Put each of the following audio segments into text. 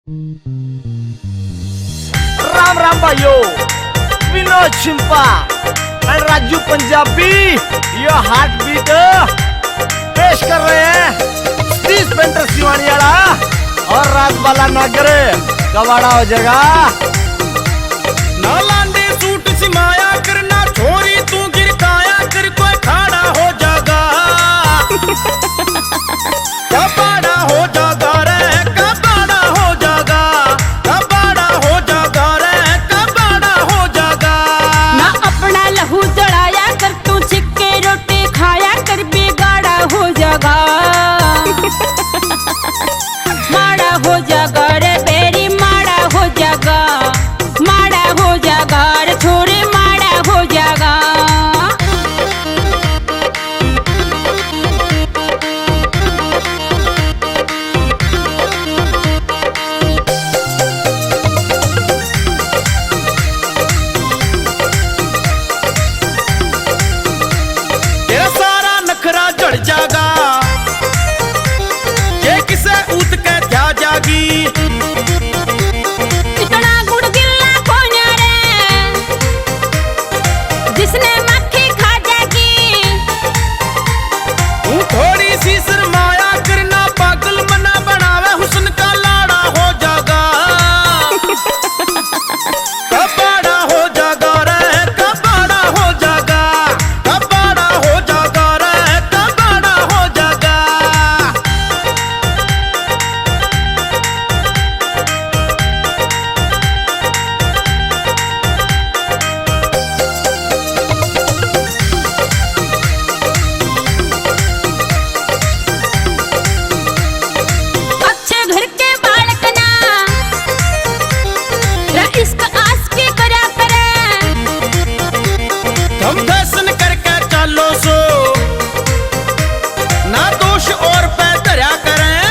राम राम भाइयों, विनोद चिंपा और राजू पंजाबी ये हार्ट बीट पेश कर रहे हैं सतीश पेंटर सिवानियाला और रात वाला नागर कबाड़ा हो जाएगा। ना लांडे सूट सिमाया करना छोरी तू गिरकाया कर कोई खाड़ा हो जागा कबाड़ा हो जागा रे कबाड़ा हो जागा कबाड़ा हो जागा रे कबाड़ा हो जागा। ना अपना लहू जड़ाया कर तू छिक्के रोटी खाया कर बिगाड़ा हो जागा माड़ा हो जागा रे बेरी माड़ा हो जागा माड़ा हो जागा रे छोरे माड़ा हो जागा। तेरा सारा नखरा जड़ जागा ये किसे ऊत के क्या जागी। इतना गुड़ गिल्ला कौन रे जिसने मक्खी खा जागी। तू थोड़ी सी शर्माया करना पागल मना बनावे हुस्न का लाड़ा हो जागा कबाड़ा हो जागा रे कबाड़ा हो जागा कबाड़ा हो जागा रे कबाड़ा हो जागा। अच्छे घर के बालक ना इश्क आस्की करा करे। हम फैशन करके चलो सो ना दोष और पे धरा करें।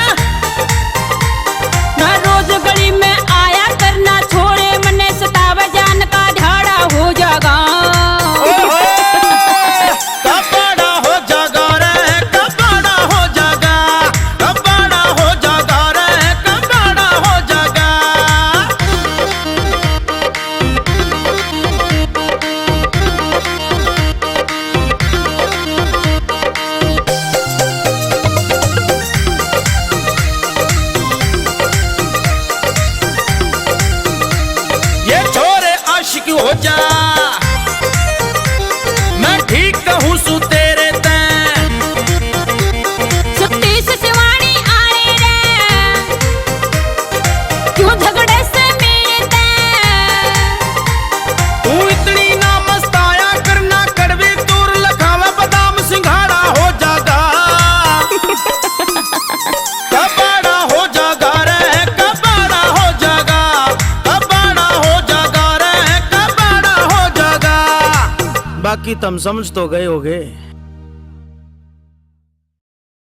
ना रोज गली में आया करना छोरे मने सतावे जान का झाड़ा हो जागा। ओहो, कबाड़ा हो जागा रे कबाड़ा हो जागा कबाड़ा हो जागा रे कबाड़ा हो जागा। ये छोरे आशिक हो जा मैं ठीक कहूँ सु तेरे तैं। सतीश सिवानी आए रे क्यों झगड़े से मिलते। तू इतनी ना मस्ताया करना कड़वी तूर लखावे बादाम सिंघाड़ा हो जागा कबाड़ा हो जागा रे कबाड़ा हो जागा कबाड़ा हो जागा रे कबाड़ा हो जागा। बाकी तुम समझ तो गए होगे।